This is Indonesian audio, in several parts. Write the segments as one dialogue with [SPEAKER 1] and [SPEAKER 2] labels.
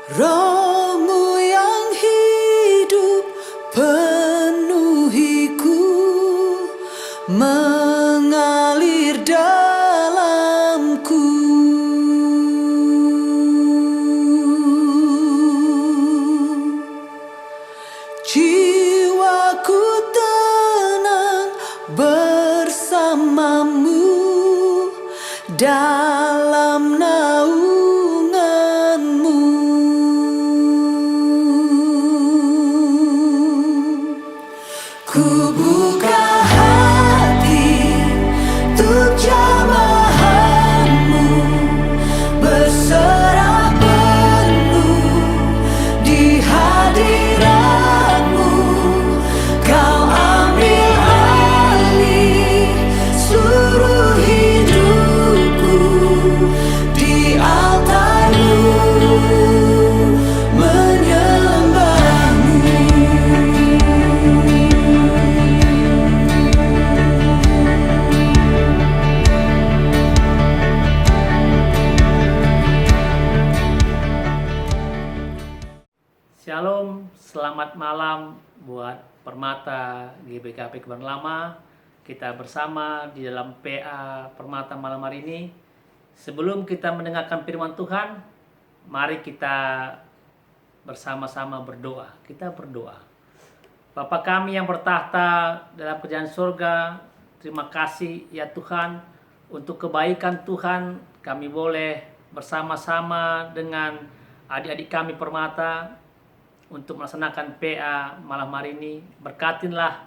[SPEAKER 1] Roh-Mu yang hidup penuhiku, mengalir dalamku. Jiwaku tenang bersamamu dalam naungan-Mu. Ku buka hati untuk jamahan-Mu, berserah penuh di hadirat-Mu. Kau ambil alih seluruh hidupku di altar-Mu, menyembah-Mu.
[SPEAKER 2] Shalom, selamat malam buat Permata GBKP Kebayoran Lama. Kita bersama di dalam PA Permata malam hari ini. Sebelum kita mendengarkan firman Tuhan, mari kita bersama-sama berdoa. Kita berdoa. Bapa kami yang bertahta dalam kerajaan surga, terima kasih ya Tuhan untuk kebaikan Tuhan. Kami boleh bersama-sama dengan adik-adik kami Permata untuk melaksanakan PA malam hari ini. Berkatinlah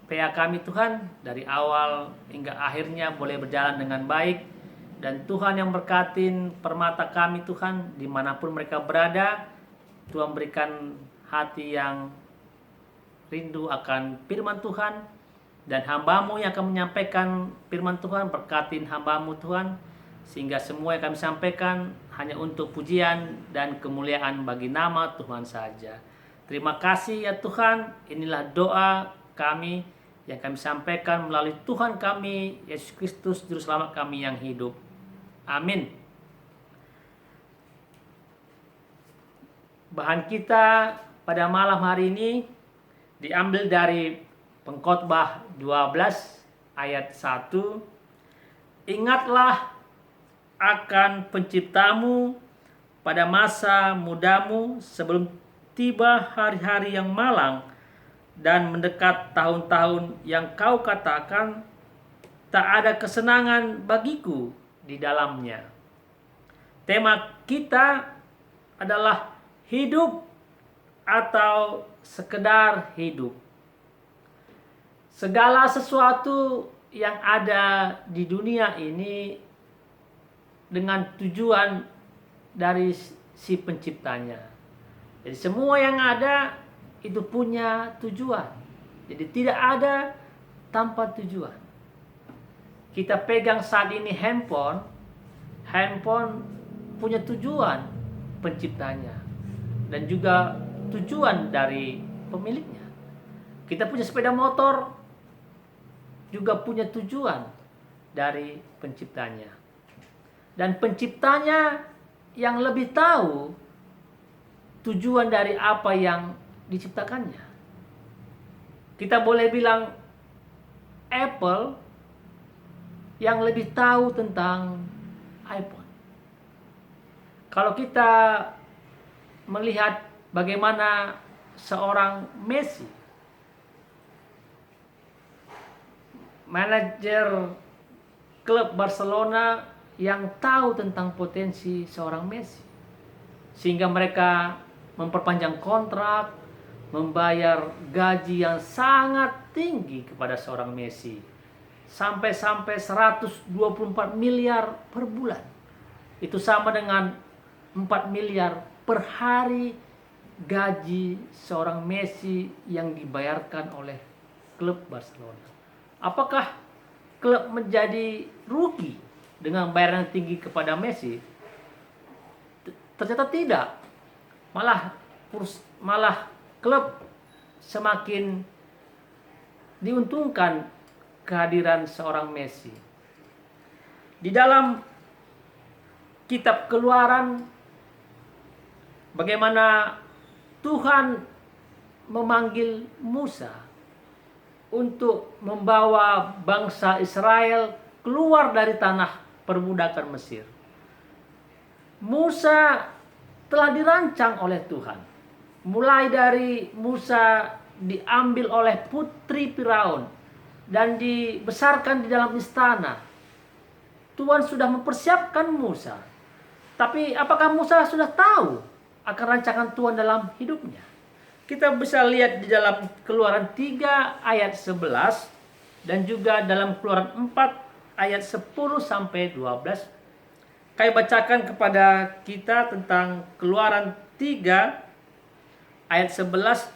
[SPEAKER 2] PA kami Tuhan, dari awal hingga akhirnya boleh berjalan dengan baik. Dan Tuhan yang berkatin Permata kami Tuhan, dimanapun mereka berada. Tuhan berikan hati yang rindu akan firman Tuhan. Dan hamba-Mu yang akan menyampaikan firman Tuhan, berkatin hamba-Mu Tuhan, sehingga semua yang kami sampaikan hanya untuk pujian dan kemuliaan bagi nama Tuhan saja. Terima kasih ya Tuhan. Inilah doa kami yang kami sampaikan melalui Tuhan kami Yesus Kristus Juru Selamat kami yang hidup. Amin. Bahan kita pada malam hari ini diambil dari Pengkhotbah 12 ayat 1. Ingatlah akan penciptamu pada masa mudamu, sebelum tiba hari-hari yang malang dan mendekat tahun-tahun yang kau katakan, tak ada kesenangan bagiku di dalamnya. Tema kita adalah hidup atau sekedar hidup. Segala sesuatu yang ada di dunia ini dengan tujuan dari si penciptanya. Jadi semua yang ada itu punya tujuan. Jadi tidak ada tanpa tujuan. Kita pegang saat ini handphone punya tujuan penciptanya dan juga tujuan dari pemiliknya. Kita punya sepeda motor juga punya tujuan dari penciptanya. Dan penciptanya yang lebih tahu tujuan dari apa yang diciptakannya. Kita boleh bilang Apple yang lebih tahu tentang iPhone. Kalau kita melihat bagaimana seorang Messi, manajer klub Barcelona, yang tahu tentang potensi seorang Messi, sehingga mereka memperpanjang kontrak, membayar gaji yang sangat tinggi kepada seorang Messi, sampai 124 miliar per bulan. Itu sama dengan 4 miliar per hari gaji seorang Messi yang dibayarkan oleh klub Barcelona. Apakah klub menjadi rugi dengan bayaran tinggi kepada Messi? Ternyata tidak. Malah klub semakin diuntungkan kehadiran seorang Messi. Di dalam kitab Keluaran bagaimana Tuhan memanggil Musa untuk membawa bangsa Israel keluar dari tanah perbudakan Mesir. Musa telah dirancang oleh Tuhan. Mulai dari Musa diambil oleh putri Firaun dan dibesarkan di dalam istana. Tuhan sudah mempersiapkan Musa. Tapi apakah Musa sudah tahu akan rancangan Tuhan dalam hidupnya? Kita bisa lihat di dalam Keluaran 3 ayat 11 dan juga dalam Keluaran 4 ayat 10 sampai 12. Saya bacakan kepada kita tentang Keluaran 3 ayat 11.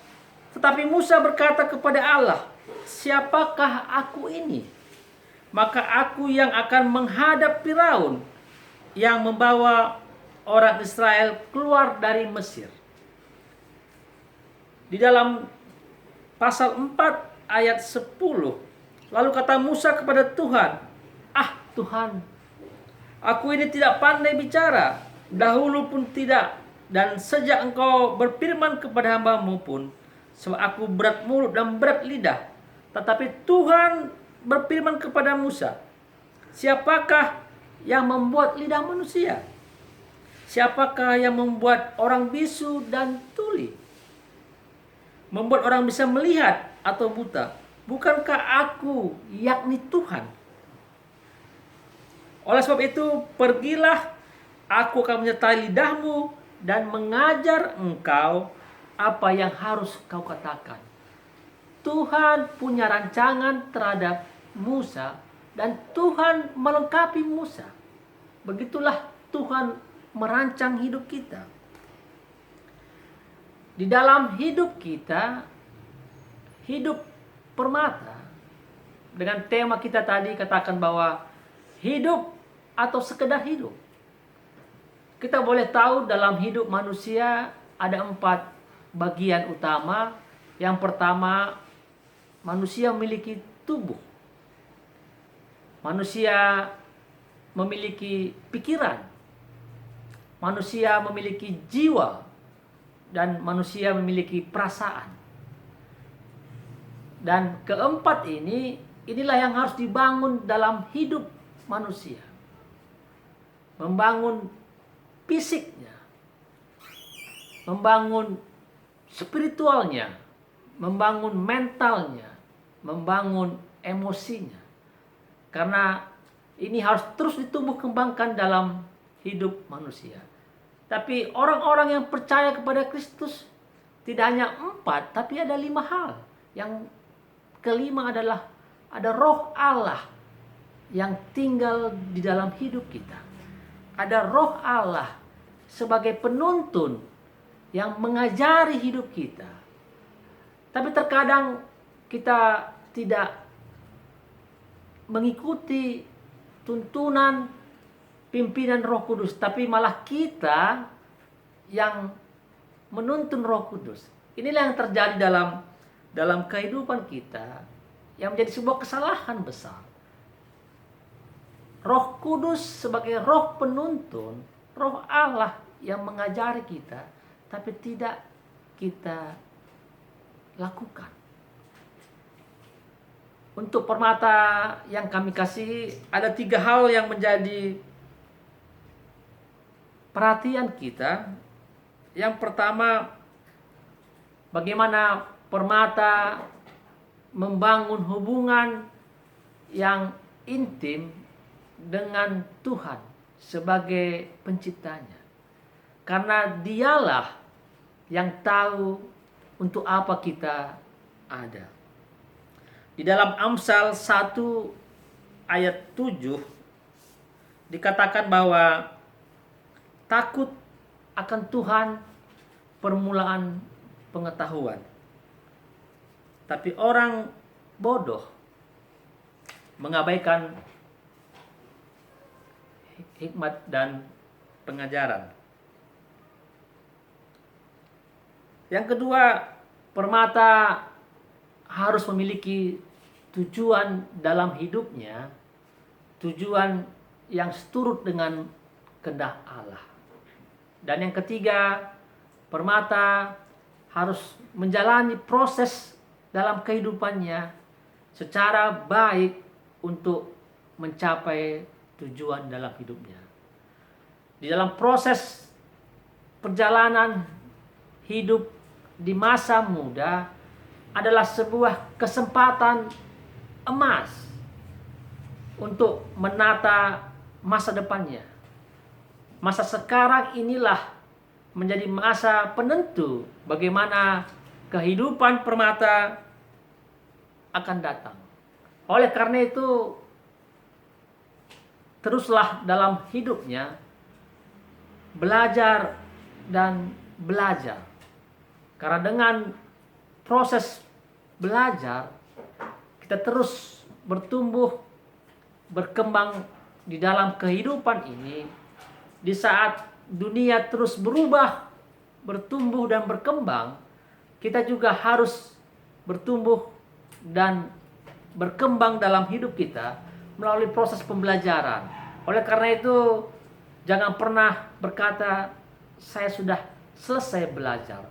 [SPEAKER 2] Tetapi Musa berkata kepada Allah, "Siapakah aku ini? Maka aku yang akan menghadap Firaun yang membawa orang Israel keluar dari Mesir." Di dalam pasal 4 ayat 10, lalu kata Musa kepada Tuhan, "Ah Tuhan, aku ini tidak pandai bicara, dahulu pun tidak, dan sejak Engkau berfirman kepada hamba-Mu pun, sebab aku berat mulut dan berat lidah." Tetapi Tuhan berfirman kepada Musa, "Siapakah yang membuat lidah manusia? Siapakah yang membuat orang bisu dan tuli? Membuat orang bisa melihat atau buta? Bukankah aku, yakni Tuhan? Oleh sebab itu, pergilah, aku akan menyertai lidahmu dan mengajar engkau apa yang harus kau katakan." Tuhan punya rancangan terhadap Musa dan Tuhan melengkapi Musa. Begitulah Tuhan merancang hidup kita. Di dalam hidup kita, hidup permata, dengan tema kita tadi katakan bahwa hidup atau sekedar hidup. Kita boleh tahu dalam hidup manusia ada 4 bagian utama. Yang pertama, manusia memiliki tubuh. Manusia memiliki pikiran. Manusia memiliki jiwa. Dan manusia memiliki perasaan. Dan keempat inilah yang harus dibangun dalam hidup manusia. Membangun fisiknya, membangun spiritualnya, membangun mentalnya, membangun emosinya. Karena ini harus terus ditumbuh kembangkan dalam hidup manusia. Tapi orang-orang yang percaya kepada Kristus tidak hanya 4, tapi ada 5 hal. Yang kelima adalah ada Roh Allah yang tinggal di dalam hidup kita. Ada Roh Allah sebagai penuntun yang mengajari hidup kita. Tapi terkadang kita tidak mengikuti tuntunan pimpinan Roh Kudus, tapi malah kita yang menuntun Roh Kudus. Inilah yang terjadi dalam kehidupan kita yang menjadi sebuah kesalahan besar. Roh Kudus sebagai roh penuntun, Roh Allah yang mengajari kita, tapi tidak kita lakukan. Untuk permata yang kami kasih, ada 3 hal yang menjadi perhatian kita. Yang pertama, bagaimana permata membangun hubungan yang intim dengan Tuhan sebagai penciptanya. Karena dialah yang tahu untuk apa kita ada. Di dalam Amsal 1 ayat 7 dikatakan bahwa takut akan Tuhan permulaan pengetahuan. Tapi orang bodoh mengabaikan hikmat dan pengajaran. Yang kedua, permata harus memiliki tujuan dalam hidupnya, tujuan yang seturut dengan kehendak Allah. Dan yang ketiga, Permata harus menjalani proses dalam kehidupannya secara baik untuk mencapai tujuan dalam hidupnya. Di dalam proses perjalanan hidup di masa muda adalah sebuah kesempatan emas untuk menata masa depannya. Masa sekarang inilah menjadi masa penentu bagaimana kehidupan permata akan datang. Oleh karena itu, teruslah dalam hidupnya belajar dan belajar. Karena dengan proses belajar, kita terus bertumbuh, berkembang di dalam kehidupan ini. Di saat dunia terus berubah, bertumbuh dan berkembang, kita juga harus bertumbuh dan berkembang dalam hidup kita melalui proses pembelajaran. Oleh karena itu, jangan pernah berkata, saya sudah selesai belajar.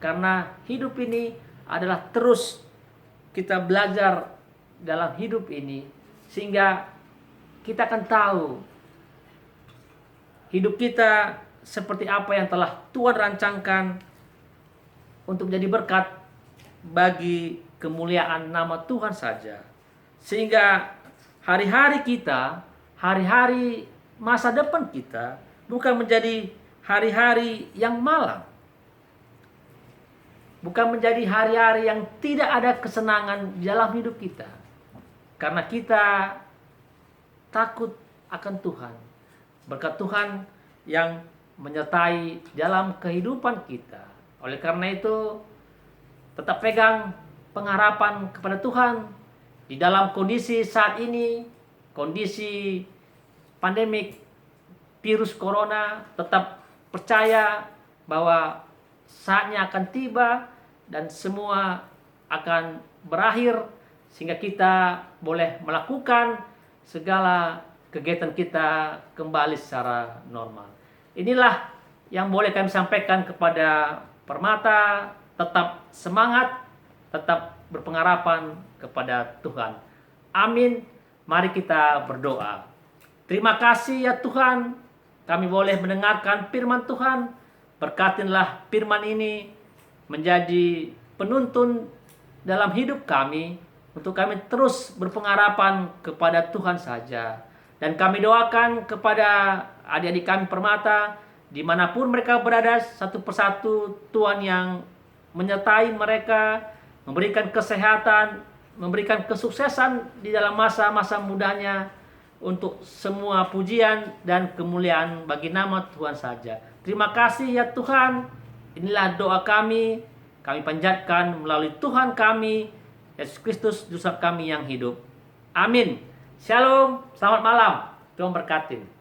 [SPEAKER 2] Karena hidup ini adalah terus kita belajar dalam hidup ini, sehingga kita akan tahu hidup kita seperti apa yang telah Tuhan rancangkan untuk menjadi berkat bagi kemuliaan nama Tuhan saja. Sehingga hari-hari kita, hari-hari masa depan kita bukan menjadi hari-hari yang malam. Bukan menjadi hari-hari yang tidak ada kesenangan di dalam hidup kita. Karena kita takut akan Tuhan. Berkat Tuhan yang menyertai dalam kehidupan kita. Oleh karena itu, tetap pegang pengharapan kepada Tuhan di dalam kondisi saat ini, kondisi pandemik virus corona. Tetap percaya bahwa saatnya akan tiba dan semua akan berakhir, sehingga kita boleh melakukan segala kegiatan kita kembali secara normal. Inilah yang boleh kami sampaikan kepada Permata. Tetap semangat, tetap berpengharapan kepada Tuhan. Amin. Mari kita berdoa. Terima kasih ya Tuhan, kami boleh mendengarkan firman Tuhan. Berkatinlah firman ini menjadi penuntun dalam hidup kami, untuk kami terus berpengharapan kepada Tuhan saja. Dan kami doakan kepada adik-adik kami Permata, dimanapun mereka berada, satu persatu Tuhan yang menyertai mereka, memberikan kesehatan, memberikan kesuksesan di dalam masa-masa mudanya, untuk semua pujian dan kemuliaan bagi nama Tuhan saja. Terima kasih ya Tuhan. Inilah doa kami panjatkan melalui Tuhan kami, Yesus Kristus, Juru Selamat kami yang hidup. Amin. Shalom, selamat malam. Tuhan berkati.